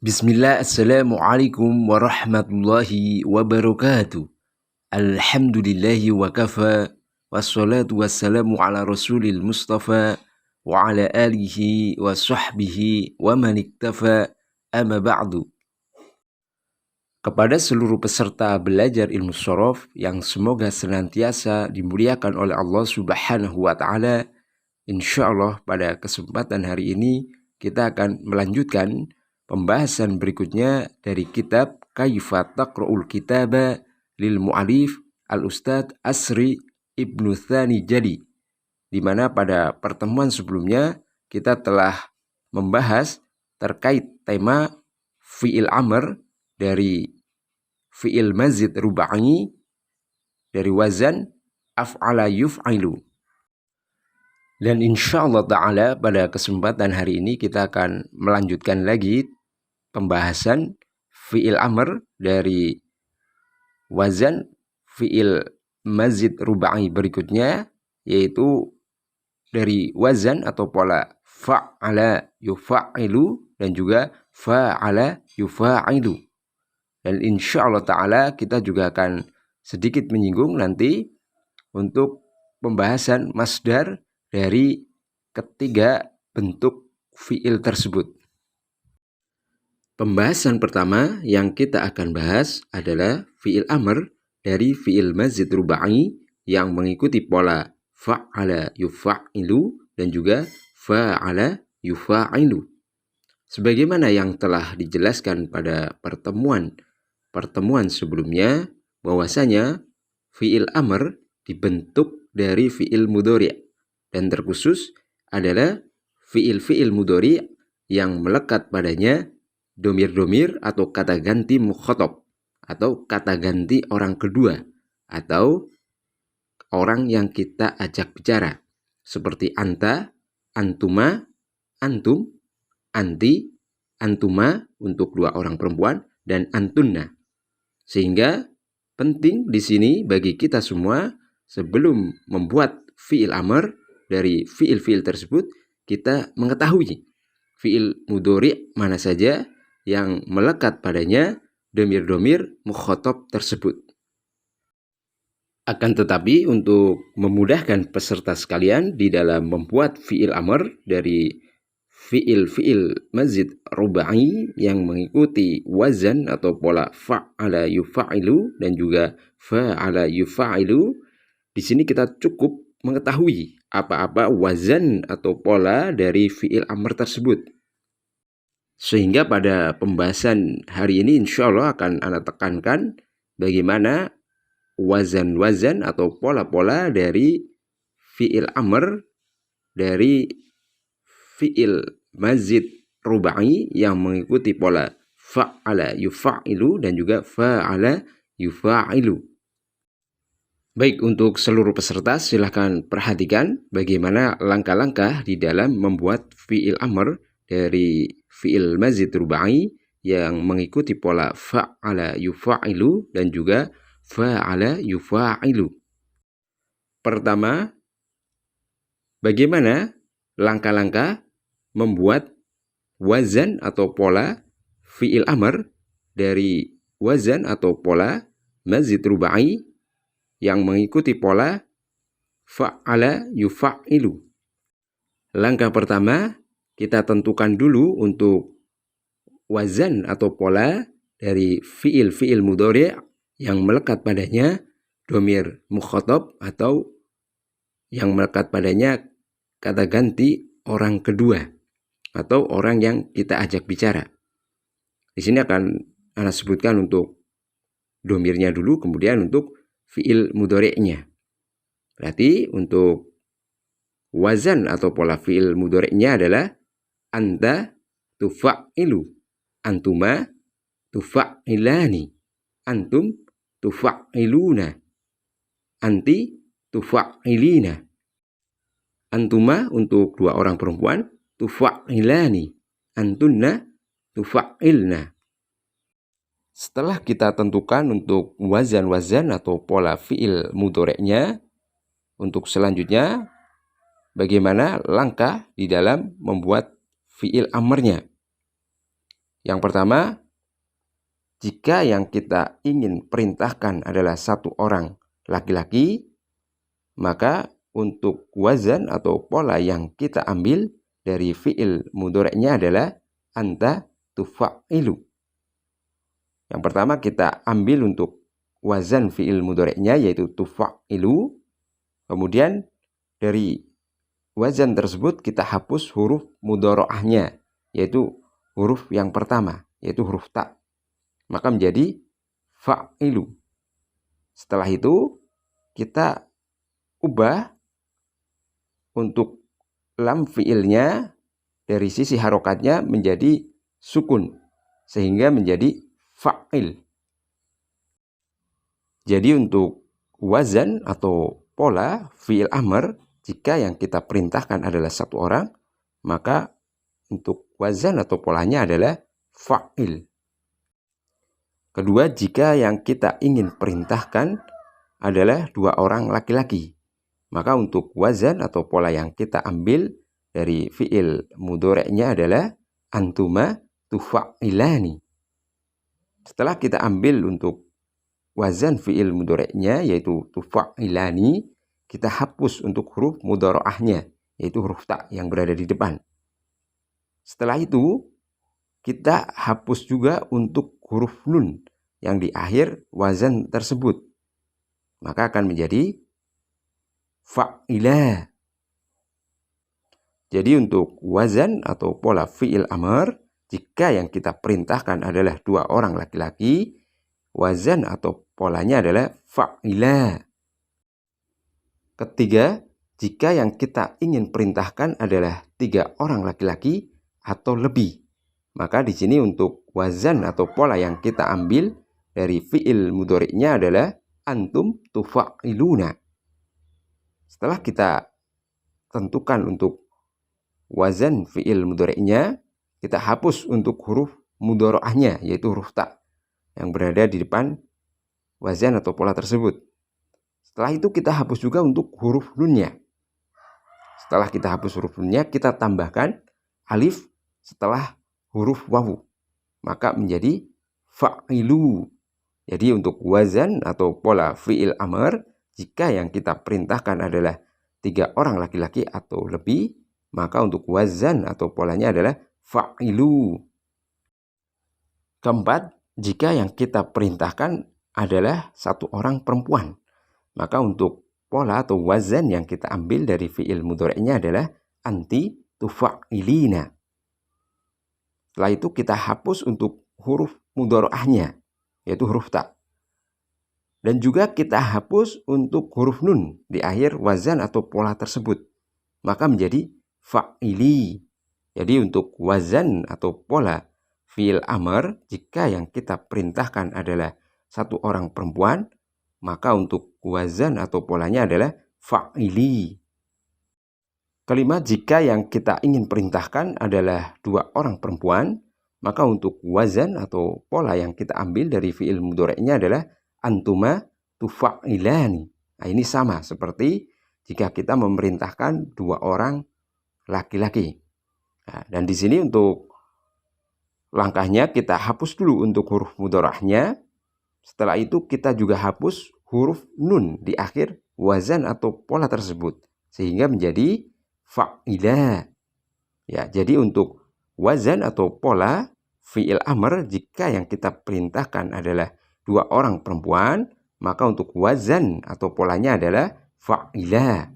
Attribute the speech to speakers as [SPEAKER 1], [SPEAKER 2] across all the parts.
[SPEAKER 1] Bismillah, Assalamualaikum warahmatullahi wabarakatuh. Alhamdulillahi wa kafa, wassalatu wassalamu ala rasulil mustafa, wa ala alihi wa sahbihi wa man iktafa, amma ba'du. Kepada seluruh peserta belajar ilmu shorof yang semoga senantiasa dimuliakan oleh Allah subhanahu wa ta'ala, insyaallah pada kesempatan hari ini kita akan melanjutkan pembahasan berikutnya dari kitab Kaifa Taqra'ul Kitaba lil Mu'alif Al-Ustadz Asri Ibnu Tsani Jadi, di mana pada pertemuan sebelumnya kita telah membahas terkait tema fi'il amr dari fi'il mazid ruba'i dari wazan af'ala yuf'ilu. Dan insya Allah ta'ala pada kesempatan hari ini kita akan melanjutkan lagi pembahasan fi'il amr dari wazan fi'il mazid ruba'i berikutnya, yaitu dari wazan atau pola fa'ala yufa'ilu dan juga fa'ala yufa'ilu. Dan insya Allah ta'ala kita juga akan sedikit menyinggung nanti untuk pembahasan masdar dari ketiga bentuk fi'il tersebut. Pembahasan pertama yang kita akan bahas adalah fi'il amr dari fi'il mazid ruba'i yang mengikuti pola fa'ala yufa'ilu dan juga fa'ala yufa'ilu. Sebagaimana yang telah dijelaskan pada pertemuan sebelumnya, bahwasanya fi'il amr dibentuk dari fi'il mudhari' dan terkhusus adalah fi'il mudhari' yang melekat padanya domir-domir atau kata ganti mukhatab atau kata ganti orang kedua atau orang yang kita ajak bicara, seperti anta, antuma, antum, anti, antuma untuk dua orang perempuan, dan antunna. Sehingga penting di sini bagi kita semua sebelum membuat fi'il amr dari fi'il tersebut, kita mengetahui fi'il mudhari' mana saja yang melekat padanya domir-domir mukhatab tersebut. Akan tetapi untuk memudahkan peserta sekalian di dalam membuat fi'il amr dari fi'il mazid ruba'i yang mengikuti wazan atau pola fa'ala yufa'ilu dan juga fa'ala yufa'ilu, di sini kita cukup mengetahui apa-apa wazan atau pola dari fi'il amr tersebut. Sehingga pada pembahasan hari ini insya Allah akan Anda tekankan bagaimana wazan-wazan atau pola-pola dari fi'il amr dari fi'il mazid ruba'i yang mengikuti pola fa'ala yufa'ilu dan juga fa'ala yufa'ilu. Baik, untuk seluruh peserta silahkan perhatikan bagaimana langkah-langkah di dalam membuat fi'il amr dari fi'il mazid ruba'i yang mengikuti pola fa'ala yufa'ilu dan juga fa'ala yufa'ilu. Pertama, bagaimana langkah-langkah membuat wazan atau pola fi'il amr dari wazan atau pola mazid ruba'i yang mengikuti pola fa'ala yufa'ilu. Langkah pertama, kita tentukan dulu untuk wazan atau pola dari fi'il mudhari' yang melekat padanya domir mukhatab atau yang melekat padanya kata ganti orang kedua atau orang yang kita ajak bicara. Di sini akan Anda sebutkan untuk domirnya dulu, kemudian untuk fi'il mudhari'nya. Berarti untuk wazan atau pola fi'il mudhari'nya adalah anta tufa'ilu, antuma tufa'ilani, antum tufa'iluna, anti tufa'ilina. Antuma untuk dua orang perempuan, tufa'ilani, antunna tufa'ilna. Setelah kita tentukan untuk wazan-wazan atau pola fi'il mudhari'nya, untuk selanjutnya bagaimana langkah di dalam membuat fi'il amrnya. Yang pertama, jika yang kita ingin perintahkan adalah satu orang laki-laki, maka untuk wazan atau pola yang kita ambil dari fi'il mudhari'nya adalah anta tufa'ilu. Yang pertama kita ambil untuk wazan fi'il mudhari'nya yaitu tufa'ilu. Kemudian dari wazan tersebut kita hapus huruf mudhari'ahnya yaitu huruf yang pertama yaitu huruf ta. Maka menjadi fa'ilu. Setelah itu kita ubah untuk lam fi'ilnya dari sisi harokatnya menjadi sukun sehingga menjadi fa'il. Jadi untuk wazan atau pola fi'il amr, jika yang kita perintahkan adalah satu orang, maka untuk wazan atau polanya adalah fa'il. Kedua, jika yang kita ingin perintahkan adalah dua orang laki-laki, maka untuk wazan atau pola yang kita ambil dari fi'il mudhari'nya adalah antuma tufa'ilani. Setelah kita ambil untuk wazan fi'il mudhari'nya yaitu tufa'ilani, kita hapus untuk huruf mudhari'ahnya yaitu huruf ta yang berada di depan. Setelah itu kita hapus juga untuk huruf nun yang di akhir wazan tersebut. Maka akan menjadi fa'ilah. Jadi untuk wazan atau pola fi'il amr, jika yang kita perintahkan adalah dua orang laki-laki, wazan atau polanya adalah fa'ilah. Ketiga, jika yang kita ingin perintahkan adalah tiga orang laki-laki atau lebih, maka di sini untuk wazan atau pola yang kita ambil dari fi'il mudhari'nya adalah antum tufa'iluna. Setelah kita tentukan untuk wazan fi'il mudhari'nya, kita hapus untuk huruf mudhari'ahnya yaitu huruf ta yang berada di depan wazan atau pola tersebut. Setelah itu kita hapus juga untuk huruf nunnya. Setelah kita hapus huruf nunnya, kita tambahkan alif setelah huruf wawu, maka menjadi fa'ilu. Jadi untuk wazan atau pola fi'il amr, jika yang kita perintahkan adalah tiga orang laki-laki atau lebih, maka untuk wazan atau polanya adalah fa'ilu. Keempat, jika yang kita perintahkan adalah satu orang perempuan, maka untuk pola atau wazan yang kita ambil dari fi'il mudhari'nya adalah anti tufa'ilina. Setelah itu kita hapus untuk huruf mudhari'ahnya yaitu huruf ta. Dan juga kita hapus untuk huruf nun di akhir wazan atau pola tersebut. Maka menjadi fa'ili. Jadi untuk wazan atau pola fi'il amr, jika yang kita perintahkan adalah satu orang perempuan, maka untuk wazan atau polanya adalah fa'ili. Kelima, jika yang kita ingin perintahkan adalah dua orang perempuan, maka untuk wazan atau pola yang kita ambil dari fi'il mudhari'nya adalah antuma tufa'ilani. Nah, ini sama seperti jika kita memerintahkan dua orang laki-laki. Nah, dan di sini untuk langkahnya kita hapus dulu untuk huruf mudhari'ahnya. Setelah itu kita juga hapus huruf nun di akhir wazan atau pola tersebut sehingga menjadi fa'ilah. Ya, jadi untuk wazan atau pola fi'il amr, jika yang kita perintahkan adalah dua orang perempuan, maka untuk wazan atau polanya adalah fa'ilah.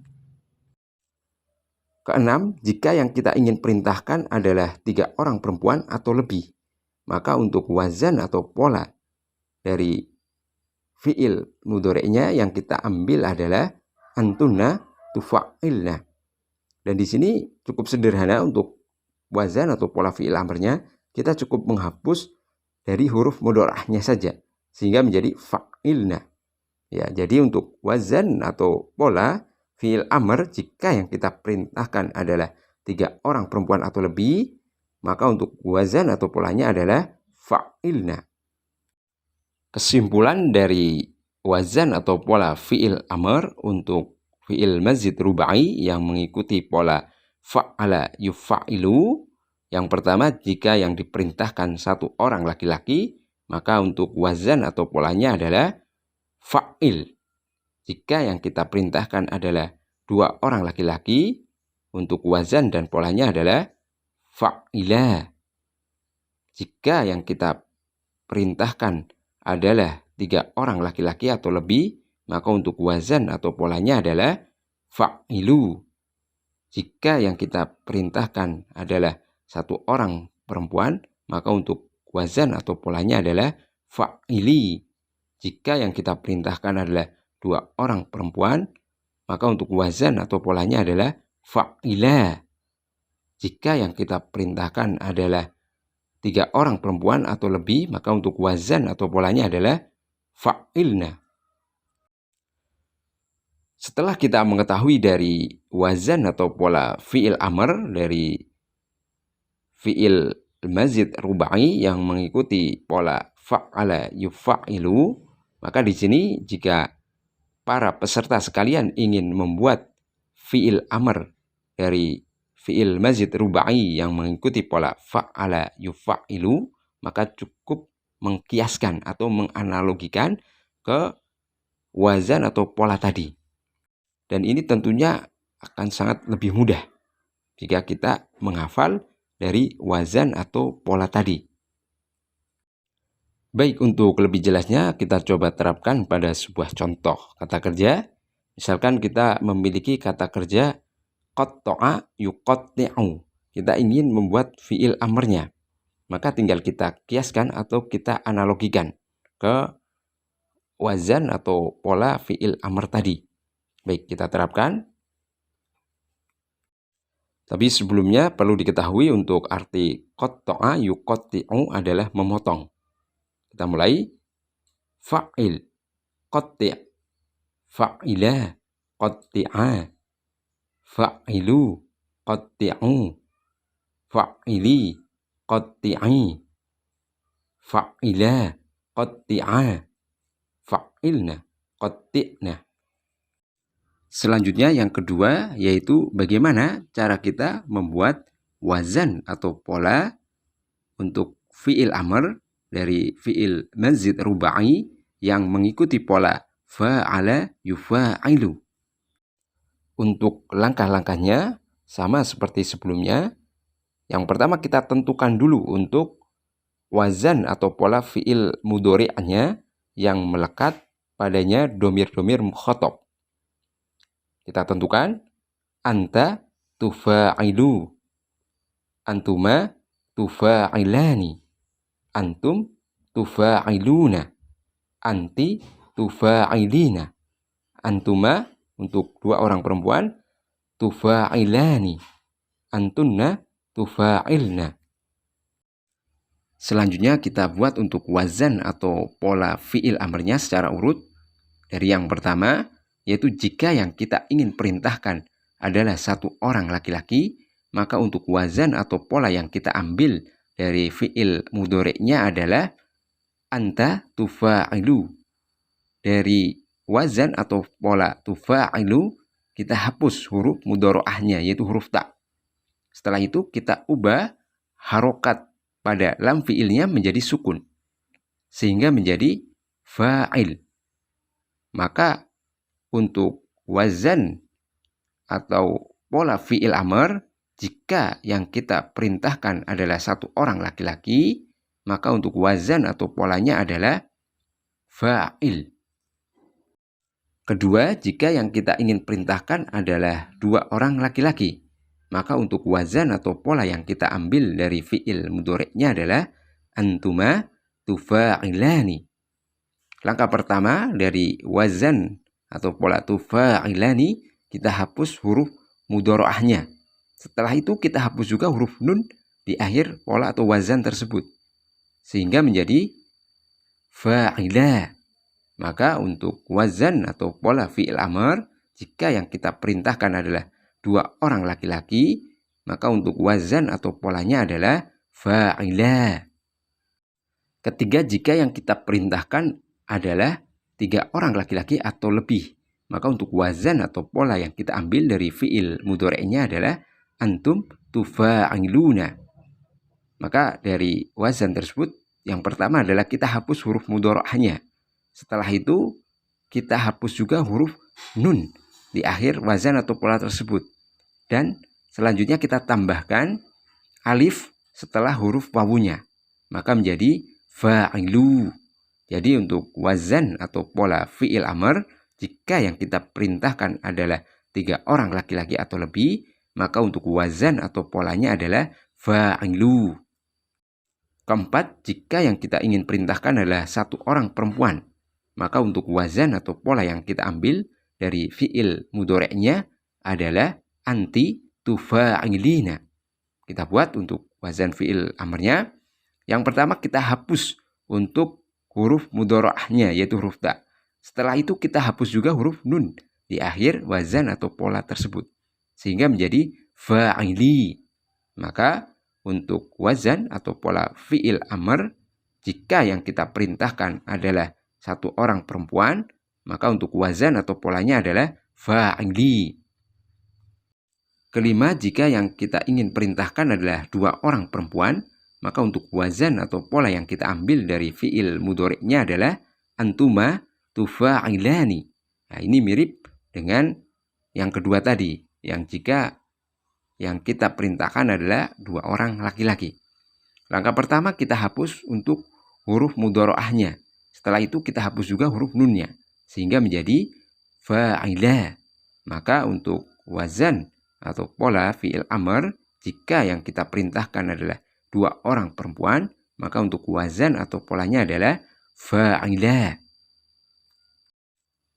[SPEAKER 1] Keenam, jika yang kita ingin perintahkan adalah tiga orang perempuan atau lebih, maka untuk wazan atau pola dari fi'il mudhari'nya yang kita ambil adalah antunna tufa'ilna. Dan di sini cukup sederhana untuk wazan atau pola fi'il amrnya, kita cukup menghapus dari huruf mudhari'ahnya saja sehingga menjadi fa'ilna. Ya, jadi untuk wazan atau pola fi'il amr, jika yang kita perintahkan adalah tiga orang perempuan atau lebih, maka untuk wazan atau polanya adalah fa'ilna. Kesimpulan dari wazan atau pola fi'il amr untuk fi'il mazid rubai yang mengikuti pola fa'ala yufa'ilu, Yang pertama, jika yang diperintahkan satu orang laki-laki, maka untuk wazan atau polanya adalah fa'il. Jika yang kita perintahkan adalah dua orang laki-laki, untuk wazan dan polanya adalah fa'ila. Jika yang kita perintahkan adalah tiga orang laki-laki atau lebih, maka untuk wazan atau polanya adalah fa'ilu. Jika yang kita perintahkan adalah satu orang perempuan, maka untuk wazan atau polanya adalah fa'ili. Jika yang kita perintahkan adalah dua orang perempuan, maka untuk wazan atau polanya adalah fa'ila. Jika yang kita perintahkan adalah tiga orang perempuan atau lebih, maka untuk wazan atau polanya adalah fa'ilna. Setelah kita mengetahui dari wazan atau pola fi'il amr dari fi'il mazid rubai yang mengikuti pola fa'ala yufa'ilu, maka di sini jika para peserta sekalian ingin membuat fi'il amr dari fi'il mazid rubai yang mengikuti pola fa'ala yufa'ilu, maka cukup mengkiaskan atau menganalogikan ke wazan atau pola tadi. Dan ini tentunya akan sangat lebih mudah jika kita menghafal dari wazan atau pola tadi. Baik, untuk lebih jelasnya kita coba terapkan pada sebuah contoh kata kerja. Misalkan kita memiliki kata kerja qatta'a yuqatti'u. Kita ingin membuat fi'il amrnya. Maka tinggal kita kiaskan atau kita analogikan ke wazan atau pola fi'il amr tadi. Baik, kita terapkan. Tapi sebelumnya perlu diketahui untuk arti qatta'a yuqatti'u adalah memotong. Kita mulai. Fa'il, qatti', fa'ila, qatti'a, fa'ilu, qatti'u, fa'ili, qatti'i, fa'ila, qatti'a, fa'ilna, qatti'na. Selanjutnya yang kedua yaitu bagaimana cara kita membuat wazan atau pola untuk fi'il amr dari fi'il mazid rubai yang mengikuti pola fa'ala yufa'ilu. Untuk langkah-langkahnya sama seperti sebelumnya. Yang pertama kita tentukan dulu untuk wazan atau pola fi'il mudhari'nya yang melekat padanya domir-domir mukhatab. Kita tentukan anta tufa'ilu, antuma tufa'ilani, antum tufa'iluna, anti tufa'ilina, antuma untuk dua orang perempuan tufa'ilani, antunna tufa'ilna. Selanjutnya kita buat untuk wazan atau pola fi'il amrnya secara urut. Dari yang pertama, yaitu jika yang kita ingin perintahkan adalah satu orang laki-laki, maka untuk wazan atau pola yang kita ambil dari fi'il mudhari'nya adalah anta tufa'ilu. Dari wazan atau pola tufa'ilu, kita hapus huruf mudhari'ahnya, yaitu huruf ta. Setelah itu kita ubah harokat pada lam fi'ilnya menjadi sukun, sehingga menjadi fa'il. Maka untuk wazan atau pola fi'il amr, jika yang kita perintahkan adalah satu orang laki-laki, maka untuk wazan atau polanya adalah fa'il. Kedua, jika yang kita ingin perintahkan adalah dua orang laki-laki, maka untuk wazan atau pola yang kita ambil dari fi'il mudhari'nya adalah antuma tufa'ilani. Langkah pertama dari wazan atau pola tufa'ilani, kita hapus huruf mudhari'ahnya. Setelah itu kita hapus juga huruf nun di akhir pola atau wazan tersebut, sehingga menjadi fa'ila. Maka untuk wazan atau pola fi'il amr, jika yang kita perintahkan adalah dua orang laki-laki, maka untuk wazan atau polanya adalah fa'ila. Ketiga, jika yang kita perintahkan adalah tiga orang laki-laki atau lebih, maka untuk wazan atau pola yang kita ambil dari fi'il mudhari'nya adalah antum tufa'iluna. Maka dari wazan tersebut, yang pertama adalah kita hapus huruf mudhari'ahnya. Setelah itu kita hapus juga huruf nun di akhir wazan atau pola tersebut. Dan selanjutnya kita tambahkan alif setelah huruf wawunya. Maka menjadi fa'ilu. Jadi untuk wazan atau pola fi'il amr, jika yang kita perintahkan adalah 3 orang laki-laki atau lebih, maka untuk wazan atau polanya adalah fa'ilu. Keempat, jika yang kita ingin perintahkan adalah 1 orang perempuan, maka untuk wazan atau pola yang kita ambil dari fi'il mudhari'nya adalah anti tufa'ilina. Kita buat untuk wazan fi'il amrnya. Yang pertama kita hapus untuk huruf mudhari'ahnya, yaitu huruf ta. Setelah itu kita hapus juga huruf nun di akhir wazan atau pola tersebut, sehingga menjadi fa'ili. Maka untuk wazan atau pola fi'il amr, jika yang kita perintahkan adalah 1 orang perempuan, maka untuk wazan atau polanya adalah fa'ili. Kelima, jika yang kita ingin perintahkan adalah 2 orang perempuan, maka untuk wazan atau pola yang kita ambil dari fi'il mudhari'nya adalah antuma tufa'ilani. Nah, ini mirip dengan yang kedua tadi, yang jika yang kita perintahkan adalah 2 orang laki-laki. Langkah pertama kita hapus untuk huruf mudhari'ahnya. Setelah itu kita hapus juga huruf nunnya, sehingga menjadi fa'ila. Maka untuk wazan atau pola fi'il amr, jika yang kita perintahkan adalah 2 orang perempuan, maka untuk wazan atau polanya adalah fa'ila.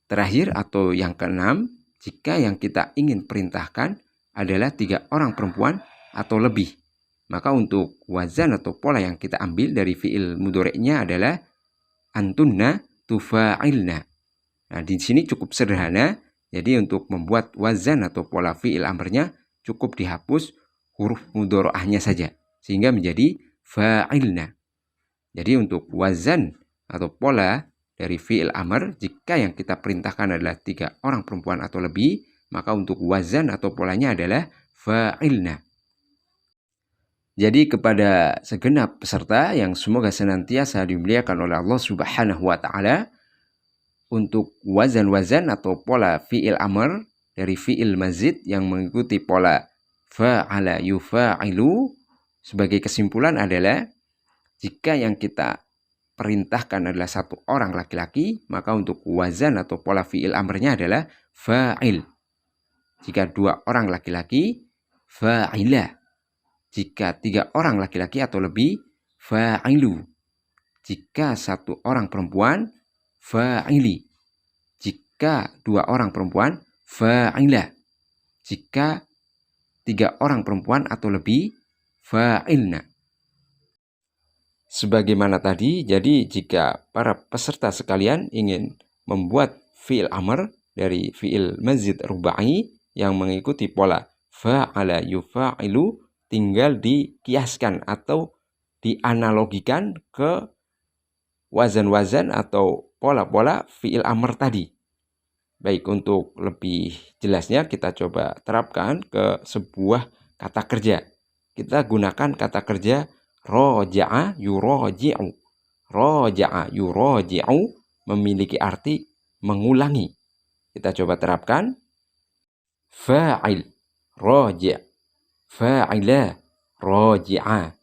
[SPEAKER 1] Terakhir atau yang keenam, jika yang kita ingin perintahkan adalah 3 orang perempuan atau lebih, maka untuk wazan atau pola yang kita ambil dari fi'il mudhari'nya adalah antunna tufa'ilna. Nah, di sini cukup sederhana. Jadi untuk membuat wazan atau pola fi'il amrnya cukup dihapus huruf mudhari'ahnya saja, sehingga menjadi fa'ilna. Jadi untuk wazan atau pola dari fi'il amr, jika yang kita perintahkan adalah 3 orang perempuan atau lebih, maka untuk wazan atau polanya adalah fa'ilna. Jadi kepada segenap peserta yang semoga senantiasa dimuliakan oleh Allah Subhanahu wa Ta'ala, untuk wazan-wazan atau pola fi'il amr dari fi'il mazid yang mengikuti pola fa'ala yufa'ilu, sebagai kesimpulan adalah jika yang kita perintahkan adalah 1 orang laki-laki, maka untuk wazan atau pola fi'il amrnya adalah fa'il. Jika 2 orang laki-laki, fa'ilah. Jika 3 orang laki-laki atau lebih, fa'ilu. Jika 1 orang perempuan, fa'ili. Jika 2 orang perempuan, fa'ilah. Jika 3 orang perempuan atau lebih, fa'ilna. Sebagaimana tadi, jadi jika para peserta sekalian ingin membuat fi'il amr dari fi'il mazid rubai yang mengikuti pola fa'ala yufa'ilu, tinggal dikiaskan atau dianalogikan ke wazan-wazan atau pola-pola fi'il amr tadi. Baik, untuk lebih jelasnya kita coba terapkan ke sebuah kata kerja. Kita gunakan kata kerja roja'a yuroji'u. Roja'a yuroji'u memiliki arti mengulangi. Kita coba terapkan. Fa'il, roji'. Fa'ila, roji'a.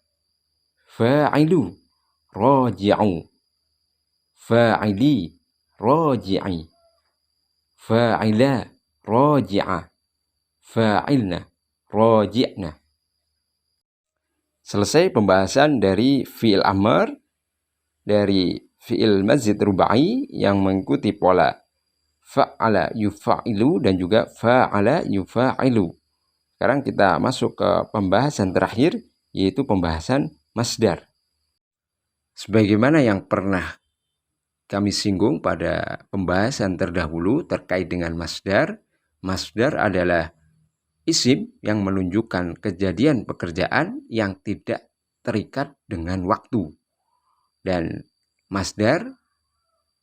[SPEAKER 1] Fa'ilu, roji'u. Fa'ili, roji'i. Fa'ila, roji'a. Fa'ilna, roji'na. Selesai pembahasan dari fi'il amr, dari fi'il mazid rubai yang mengikuti pola fa'ala yufa'ilu dan juga fa'ala yufa'ilu. Sekarang kita masuk ke pembahasan terakhir, yaitu pembahasan masdar. Sebagaimana yang pernah kami singgung pada pembahasan terdahulu terkait dengan masdar, masdar adalah isim yang menunjukkan kejadian pekerjaan yang tidak terikat dengan waktu. Dan masdar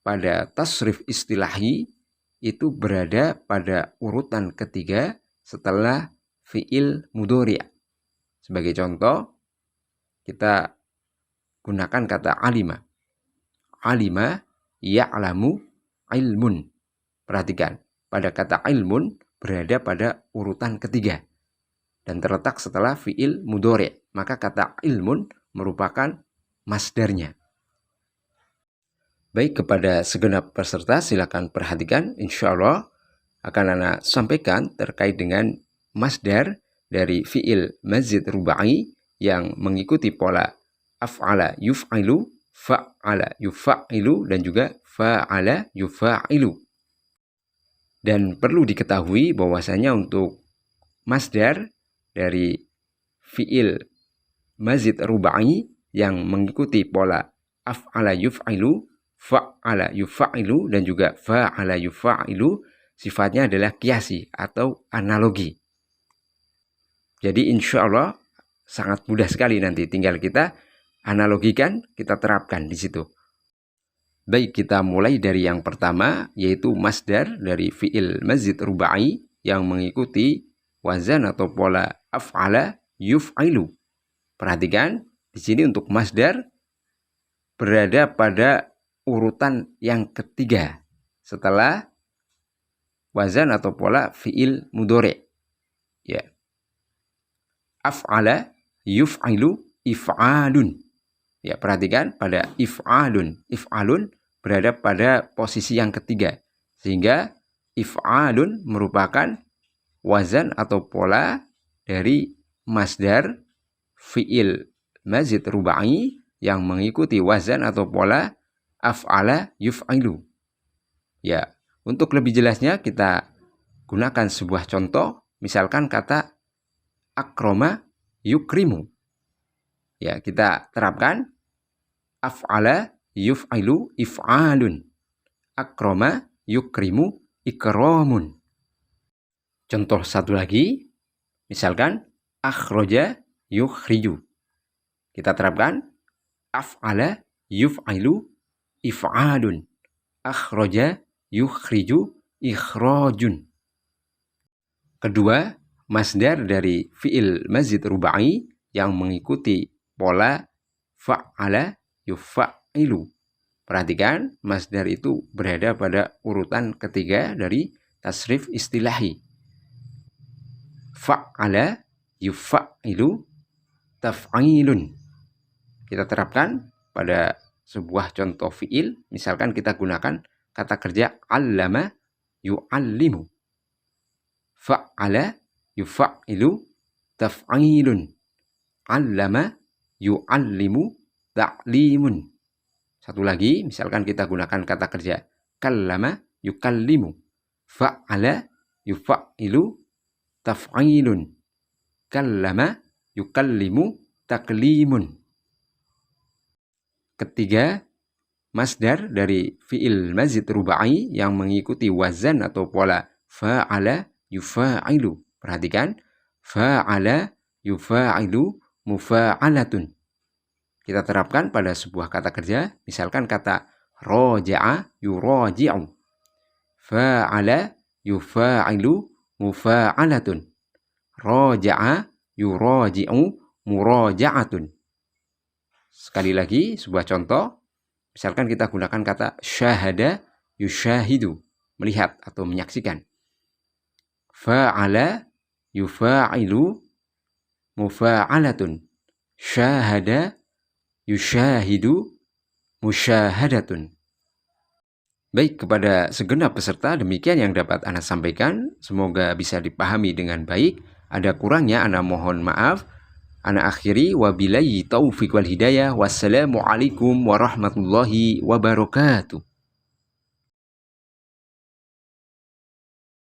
[SPEAKER 1] pada tasrif istilahi itu berada pada urutan ketiga setelah fi'il mudhari'. Sebagai contoh, kita gunakan kata alima. Alima ya'lamu ilmun. Perhatikan, pada kata ilmun berada pada urutan ketiga dan terletak setelah fiil mudhari'. Maka kata ilmun merupakan masdarnya. Baik, kepada segenap peserta silakan perhatikan, insya Allah akan Ana sampaikan terkait dengan masdar dari fiil mazid rubai yang mengikuti pola af'ala yuf'ilu, fa'ala yuf'ilu, dan juga fa'ala yufa'ilu. Dan perlu diketahui bahwasanya untuk masdar dari fiil mazid rubai yang mengikuti pola af'ala yuf'ilu, fa'ala yufa'ilu, dan juga fa'ala yufa'ilu sifatnya adalah kiasi atau analogi. Jadi insya Allah sangat mudah sekali, nanti tinggal kita analogikan, kita terapkan di situ. Baik, kita mulai dari yang pertama, yaitu masdar dari fi'il mazid rubai yang mengikuti wazan atau pola af'ala yuf'ilu. Perhatikan, di sini untuk masdar berada pada urutan yang ketiga setelah wazan atau pola fi'il mudhari'. Ya. Af'ala yuf'ilu if'alun. Ya, perhatikan pada if'alun. If'alun berada pada posisi yang ketiga. Sehingga if'alun merupakan wazan atau pola dari masdar fi'il mazid rubai yang mengikuti wazan atau pola af'ala yuf'ilu. Ya, untuk lebih jelasnya kita gunakan sebuah contoh, misalkan kata akroma yukrimu. Ya, kita terapkan af'ala yuf'ilu if'alun. Akroma yukrimu ikramun. Contoh satu lagi, misalkan akhroja yukhriju. Kita terapkan af'ala yuf'ilu if'alun. Akhroja yukhriju ikhrajun. Kedua, masdar dari fi'il mazid rubai yang mengikuti pola fa'ala yufa'ilu. Perhatikan, masdar itu berada pada urutan ketiga dari tasrif istilahi. Fa'ala yufa'ilu taf'ilun. Kita terapkan pada sebuah contoh fi'il, misalkan kita gunakan kata kerja allama yu'allimu. Fa'ala yufa'ilu taf'ilun. Allama yu'allimu ta'limun. Satu lagi, misalkan kita gunakan kata kerja kallama yukallimu. Fa'ala yufa'ilu taf'ilun. Kallama yukallimu taklimun. Ketiga, masdar dari fi'il mazid rubai yang mengikuti wazan atau pola fa'ala yufa'ilu. Perhatikan, fa'ala yufa'ilu mufa'alatun. Kita terapkan pada sebuah kata kerja, misalkan kata roja'a yuraji'u. Fa'ala yufa'ilu mufa'alatun. Roja'a yuraji'u muraja'atun. Sekali lagi, sebuah contoh. Misalkan kita gunakan kata syahada yushahidu, melihat atau menyaksikan. Fa'ala yufa'ilu mufa'alatun. Syahada yushahidu musyahadatun. Baik, kepada segenap peserta demikian yang dapat Ana sampaikan. Semoga bisa dipahami dengan baik. Ada kurangnya Ana mohon maaf. Ana akhiri wabillahi taufiq wal hidayah. Wassalamualaikum warahmatullahi wabarakatuh.